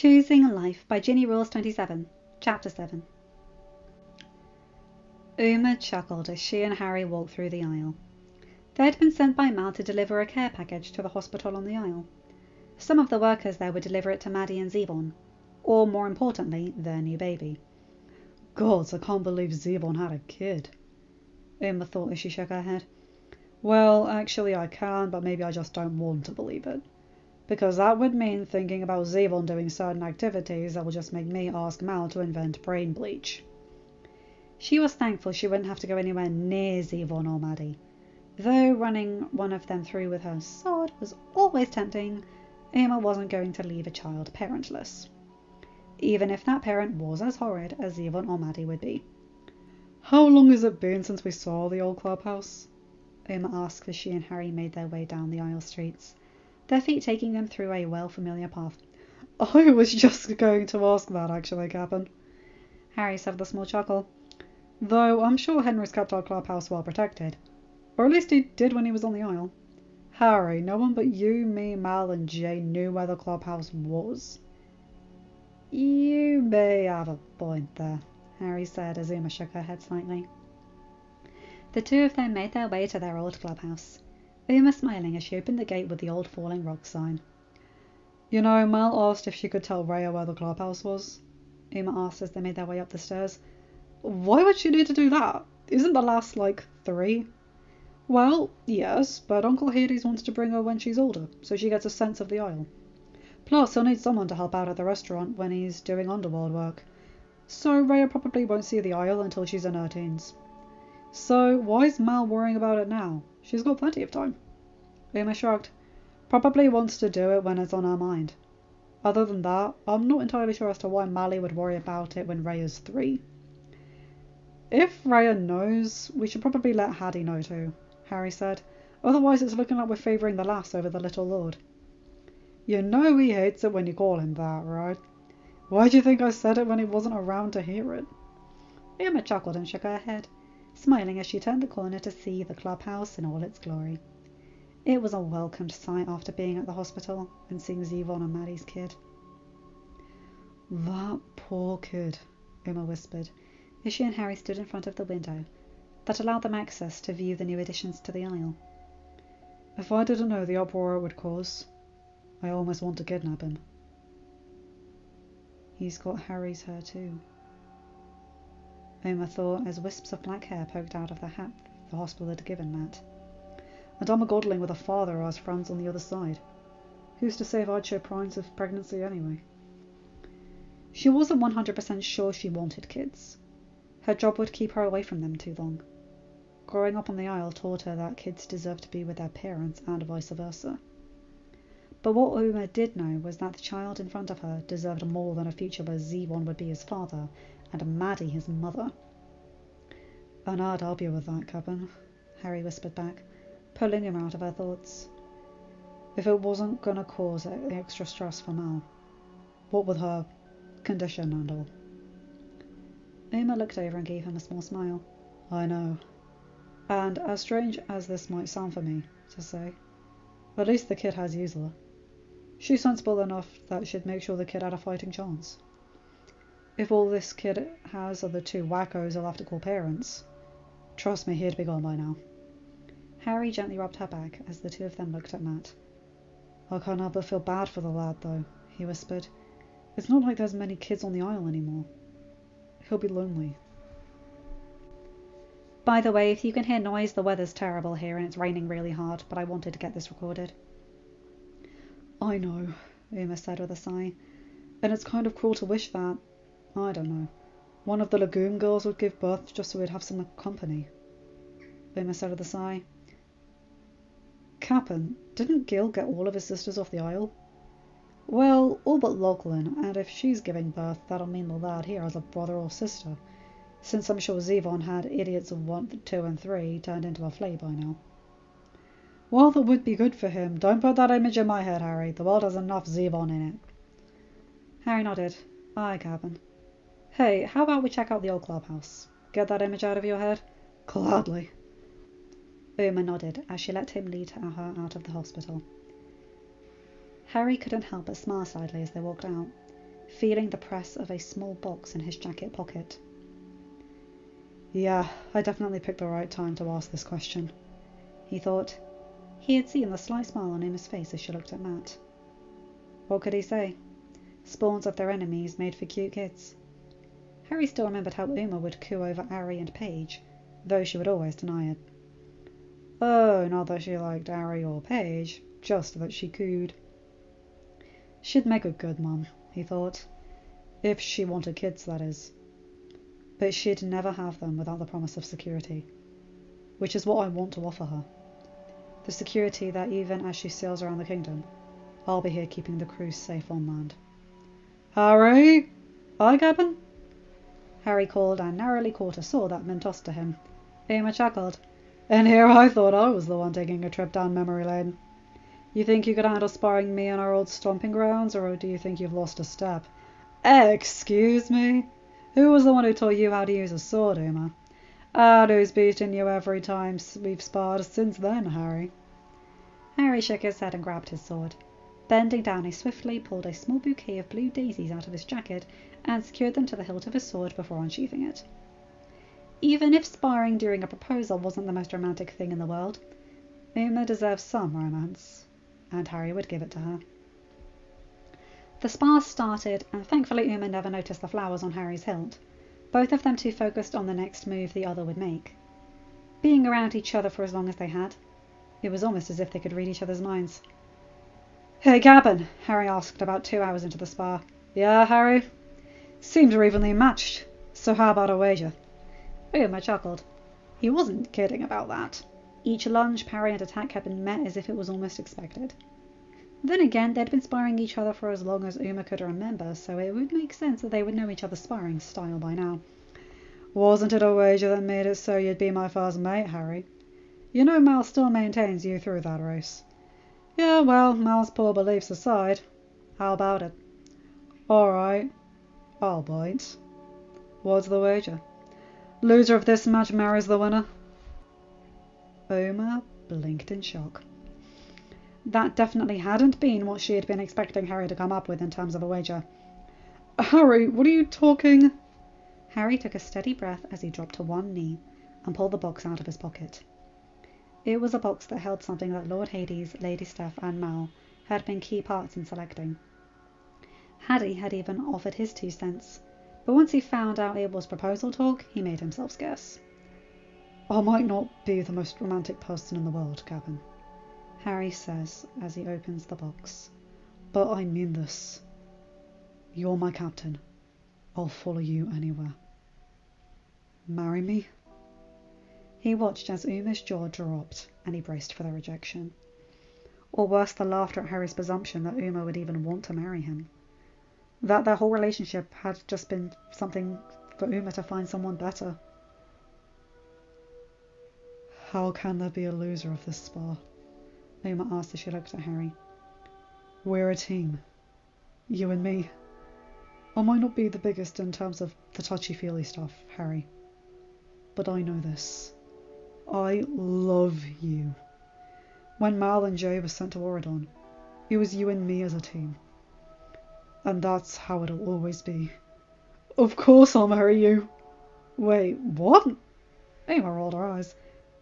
Choosing Life by ginnyrules27, Chapter 7. Uma chuckled as she and Harry walked through the aisle. They had been sent by Mal to deliver a care package to the hospital on the aisle. Some of the workers there would deliver it to Maddie and Zevon, or more importantly, their new baby. Gods, I can't believe Zevon had a kid, Uma thought as she shook her head. Well, actually I can, but maybe I just don't want to believe it. Because that would mean thinking about Zevon doing certain activities that will just make me ask Mal to invent brain bleach. She was thankful she wouldn't have to go anywhere near Zevon or Maddie. Though running one of them through with her sword was always tempting, Uma wasn't going to leave a child parentless, even if that parent was as horrid as Zevon or Maddie would be. How long has it been since we saw the old clubhouse? Uma asked as she and Harry made their way down the aisle streets, their feet taking them through a well-familiar path. I was just going to ask that, actually, Captain, Harry said with a small chuckle. Though I'm sure Henry's kept our clubhouse well protected. Or at least he did when he was on the aisle. Harry, no one but you, me, Mal and Jane knew where the clubhouse was. You may have a point there, Harry said as Uma shook her head slightly. The two of them made their way to their old clubhouse, Uma smiling as she opened the gate with the old falling rock sign. You know, Mal asked if she could tell Rhea where the clubhouse was. Uma asked as they made their way up the stairs. Why would she need to do that? Isn't the last, 3? Well, yes, but Uncle Hades wants to bring her when she's older, so she gets a sense of the aisle. Plus, he'll need someone to help out at the restaurant when he's doing underworld work. So Rhea probably won't see the aisle until she's in her teens. So why's Mal worrying about it now? She's got plenty of time. Uma shrugged. Probably wants to do it when it's on her mind. Other than that, I'm not entirely sure as to why Mally would worry about it when Rhea's 3. If Rhea knows, we should probably let Haddie know too, Harry said. Otherwise it's looking like we're favouring the lass over the little lord. You know he hates it when you call him that, right? Why do you think I said it when he wasn't around to hear it? Uma chuckled and shook her head, smiling as she turned the corner to see the clubhouse in all its glory. It was a welcomed sight after being at the hospital and seeing Zevon and Maddie's kid. That poor kid, Uma whispered, as she and Harry stood in front of the window that allowed them access to view the new additions to the aisle. If I didn't know the uproar it would cause, I almost want to kidnap him. He's got Harry's hair too, Uma thought as wisps of black hair poked out of the hat the hospital had given Matt. And I'm a godling with a father who has friends on the other side. Who's to say if I'd show signs of pregnancy anyway? She wasn't 100% sure she wanted kids. Her job would keep her away from them too long. Growing up on the aisle taught her that kids deserve to be with their parents and vice versa. But what Uma did know was that the child in front of her deserved more than a future where Zevon would be his father and Maddie his mother. And I'd help you with that, Captain, Harry whispered back, pulling him out of her thoughts. If it wasn't going to cause extra stress for Mal. What with her condition and all. Uma looked over and gave him a small smile. I know. And as strange as this might sound for me to say, at least the kid has Gisela. She's sensible enough that she'd make sure the kid had a fighting chance. If all this kid has are the 2 wackos he'll have to call parents, trust me, he'd be gone by now. Harry gently rubbed her back as the two of them looked at Matt. I can't help but feel bad for the lad, though, he whispered. It's not like there's many kids on the aisle anymore. He'll be lonely. By the way, if you can hear noise, the weather's terrible here and it's raining really hard, but I wanted to get this recorded. I know, Uma said with a sigh. And it's kind of cruel to wish that, I don't know, one of the Lagoon girls would give birth just so we'd have some company. Uma said with a sigh. Cap'n, didn't Gil get all of his sisters off the aisle? Well, all but Lachlan, and if she's giving birth, that'll mean the lad here has a brother or sister, since I'm sure Zevon had idiots of 1, 2 and 3 turned into a flea by now. Well, that would be good for him. Don't put that image in my head, Harry. The world has enough Zevon in it. Harry nodded. Aye, Cap'n. Hey, how about we check out the old clubhouse? Get that image out of your head? Gladly. Uma nodded as she let him lead her out of the hospital. Harry couldn't help but smile slightly as they walked out. feeling the press of a small box in his jacket pocket. Yeah, I definitely picked the right time to ask this question, he thought. He had seen the slight smile on Uma's face as she looked at Matt. What could he say? Spawns of their enemies made for cute kids. Harry still remembered how Uma would coo over Ari and Paige, though she would always deny it. Oh, not that she liked Ari or Paige, just that she cooed. She'd make a good mum, he thought. If she wanted kids, that is. But she'd never have them without the promise of security. Which is what I want to offer her. The security that even as she sails around the kingdom, I'll be here keeping the crew safe on land. Harry? Aye, Captain? Harry called and narrowly caught a saw that had been tossed to him. Uma chuckled. And here I thought I was the one taking a trip down memory lane. You think you could handle sparring me on our old stomping grounds, or do you think you've lost a step? Excuse me? Who was the one who taught you how to use a sword, Uma? And who's beaten you every time we've sparred since then, Harry? Harry shook his head and grabbed his sword. Bending down, he swiftly pulled a small bouquet of blue daisies out of his jacket and secured them to the hilt of his sword before unsheathing it. Even if sparring during a proposal wasn't the most romantic thing in the world, Uma deserved some romance, and Harry would give it to her. The spar started, and thankfully Uma never noticed the flowers on Harry's hilt, both of them too focused on the next move the other would make. Being around each other for as long as they had, it was almost as if they could read each other's minds. Hey, Captain, Harry asked about 2 hours into the spar. Yeah, Harry? Seems we're evenly matched, so how about a wager? Uma chuckled. He wasn't kidding about that. Each lunge, parry and attack had been met as if it was almost expected. Then again, they'd been sparring each other for as long as Uma could remember, so it would make sense that they would know each other's sparring style by now. Wasn't it a wager that made it so you'd be my first mate, Harry? You know Mal still maintains you through that race. Yeah, well, Mal's poor beliefs aside. How about it? All right. I'll bite. What's the wager? Loser of this match marries the winner. Uma blinked in shock. That definitely hadn't been what she had been expecting Harry to come up with in terms of a wager. Harry, what are you talking? Harry took a steady breath as he dropped to one knee and pulled the box out of his pocket. It was a box that held something that Lord Hades, Lady Steph and Mal had been key parts in selecting. Haddie had even offered his 2 cents, but once he found out it was proposal talk, he made himself scarce. I might not be the most romantic person in the world, Captain, Harry says as he opens the box, but I mean this. You're my captain. I'll follow you anywhere. Marry me? He watched as Uma's jaw dropped and he braced for the rejection. Or worse, the laughter at Harry's presumption that Uma would even want to marry him. That their whole relationship had just been something for Uma to find someone better. How can there be a loser of this spar? Uma asked as she looked at Harry. We're a team. You and me. I might not be the biggest in terms of the touchy-feely stuff, Harry. But I know this. I love you. When Mal and Jay were sent to Oridon, it was you and me as a team. And that's how it'll always be. Of course I'll marry you. Wait, what? Uma rolled her eyes.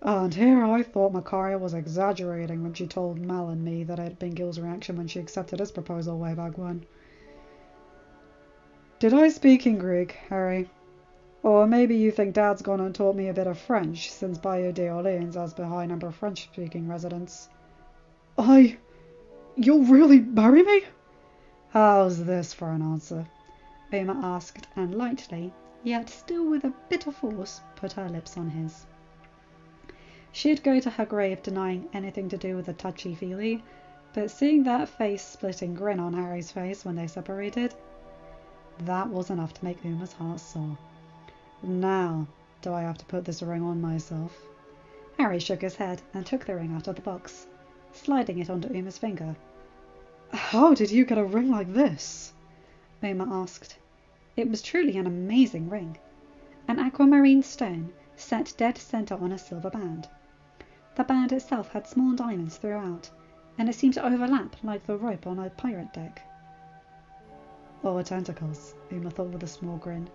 And here I thought Makaria was exaggerating when she told Mal and me that it had been Gil's reaction when she accepted his proposal way back when. Did I speak in Greek, Harry? Or maybe you think Dad's gone and taught me a bit of French, since Bayou d'Orleans has a high number of French-speaking residents. You'll really marry me? How's this for an answer? Uma asked, and lightly, yet still with a bit of force, put her lips on his. She'd go to her grave denying anything to do with the touchy-feely, but seeing that face-splitting grin on Harry's face when they separated, that was enough to make Uma's heart soar. Now, do I have to put this ring on myself? Harry shook his head and took the ring out of the box, sliding it onto Uma's finger. How did you get a ring like this? Uma asked. It was truly an amazing ring. An aquamarine stone set dead center on a silver band. The band itself had small diamonds throughout, and it seemed to overlap like the rope on a pirate deck. Or tentacles, Uma thought with a small grin.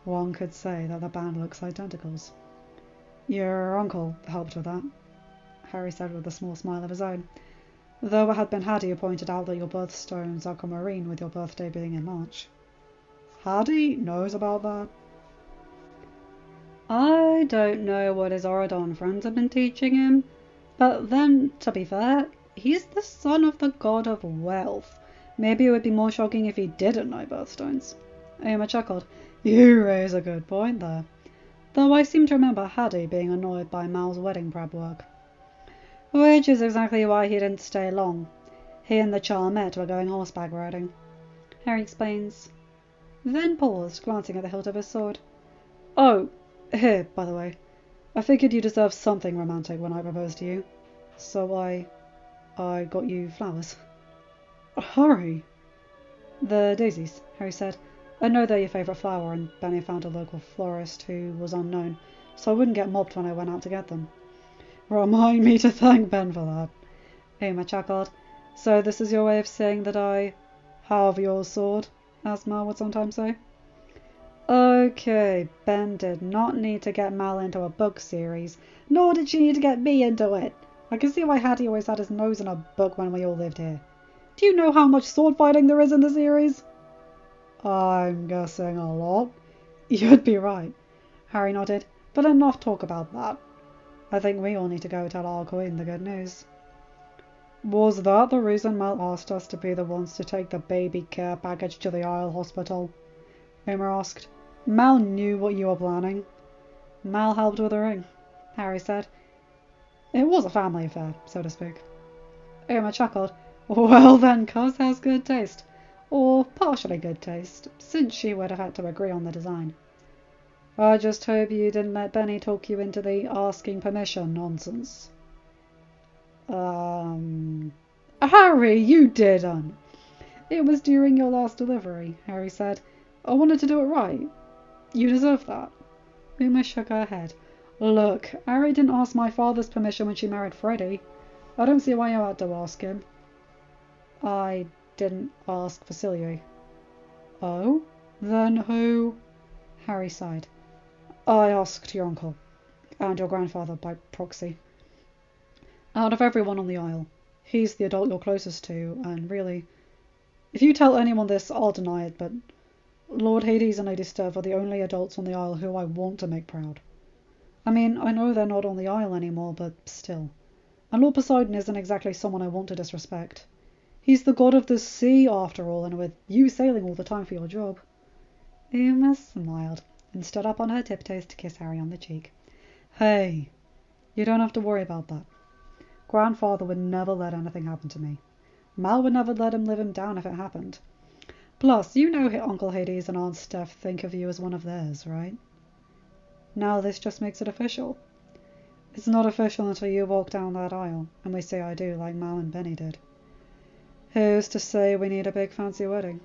One could say that the band looks like tentacles. Your uncle helped with that, Harry said with a small smile of his own, though it had been Haddie who pointed out that your birthstone's aquamarine with your birthday being in March. Haddie knows about that? I don't know what his Auradon friends have been teaching him, but then, to be fair, he's the son of the god of wealth. Maybe it would be more shocking if he didn't know birthstones. Uma chuckled. You raise a good point there. Though I seem to remember Haddie being annoyed by Mal's wedding prep work. Which is exactly why he didn't stay long. He and the Charmette were going horseback riding. Harry explains. Then paused, glancing at the hilt of his sword. Oh, here, by the way. I figured you deserved something romantic when I proposed to you. So I got you flowers. Harry! The daisies, Harry said. I know they're your favourite flower, and Benny found a local florist who was unknown, so I wouldn't get mobbed when I went out to get them. Remind me to thank Ben for that. Uma chuckled. So this is your way of saying that I have your sword, as Mal would sometimes say? Okay, Ben did not need to get Mal into a book series, nor did she need to get me into it. I can see why Haddie always had his nose in a book when we all lived here. Do you know how much sword fighting there is in the series? I'm guessing a lot. You'd be right, Harry nodded, but enough talk about that. I think we all need to go tell our queen the good news. Was that the reason Mal asked us to be the ones to take the baby care package to the Isle Hospital? Uma asked. Mal knew what you were planning. Mal helped with the ring, Harry said. It was a family affair, so to speak. Uma chuckled. Well then, Cuz has good taste. Or partially good taste, since she would have had to agree on the design. I just hope you didn't let Benny talk you into the asking permission nonsense. Harry, you didn't. It was during your last delivery, Harry said. I wanted to do it right. You deserve that. Uma shook her head. Look, Harry didn't ask my father's permission when she married Freddie. I don't see why you had to ask him. I didn't ask Facilier. Oh? Then who? Harry sighed. I asked your uncle, and your grandfather by proxy. Out of everyone on the Isle, he's the adult you're closest to, and really, if you tell anyone this, I'll deny it, but Lord Hades and Lady Steph are the only adults on the Isle who I want to make proud. I mean, I know they're not on the Isle anymore, but still. And Lord Poseidon isn't exactly someone I want to disrespect. He's the god of the sea, after all, and with you sailing all the time for your job. Uma smiled and stood up on her tiptoes to kiss Harry on the cheek. Hey, you don't have to worry about that. Grandfather would never let anything happen to me. Mal would never let him down if it happened. Plus, you know Uncle Hades and Aunt Steph think of you as one of theirs, right? Now this just makes it official. It's not official until you walk down that aisle, and we say I do like Mal and Benny did. Who's to say we need a big fancy wedding?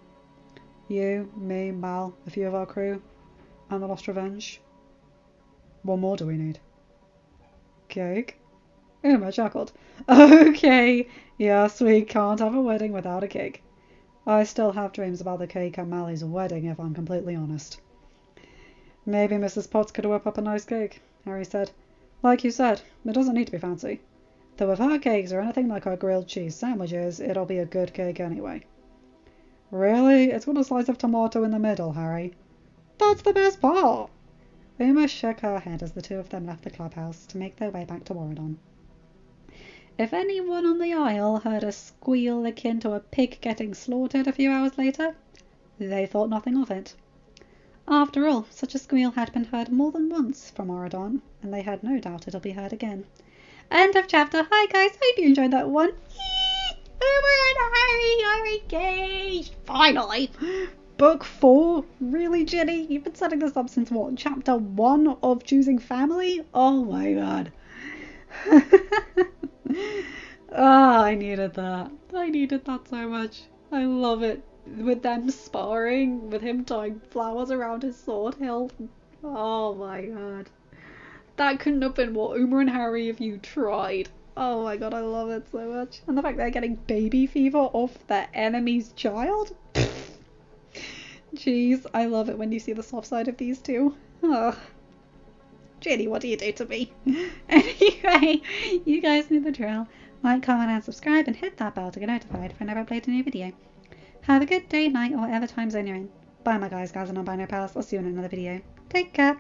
You, me, Mal, a few of our crew, and the Lost Revenge. What more do we need? Cake? Uma chuckled. Okay, yes, we can't have a wedding without a cake. I still have dreams about the cake at Mally's wedding, if I'm completely honest. Maybe Mrs. Potts could whip up a nice cake, Harry said. Like you said, it doesn't need to be fancy. Though if her cakes are anything like our grilled cheese sandwiches, it'll be a good cake anyway. Really? It's got a slice of tomato in the middle, Harry. That's the best part! Uma shook her head as the two of them left the clubhouse to make their way back to Auradon. If anyone on the Isle heard a squeal akin to a pig getting slaughtered a few hours later, they thought nothing of it. After all, such a squeal had been heard more than once from Auradon, and they had no doubt it'll be heard again. End of chapter. Hi guys, hope you enjoyed that one. Uma and Harry are engaged! Finally! Book 4? Really, Ginny? You've been setting this up since what? Chapter 1 of Choosing Family? Oh my god. I needed that. I needed that so much. I love it. With them sparring, with him tying flowers around his sword hilt. Oh my god. That couldn't have been more Uma and Harry if you tried. Oh my god, I love it so much. And the fact they're getting baby fever off their enemy's child? Jeez, I love it when you see the soft side of these two. Oh. Ginny, what do you do to me? Anyway, you guys know the drill. Like, comment, and subscribe, and hit that bell to get notified whenever I upload a new video. Have a good day, night, or whatever time zone you're in. Bye, my guys, gals, and non-binary pals. I'll see you in another video. Take care.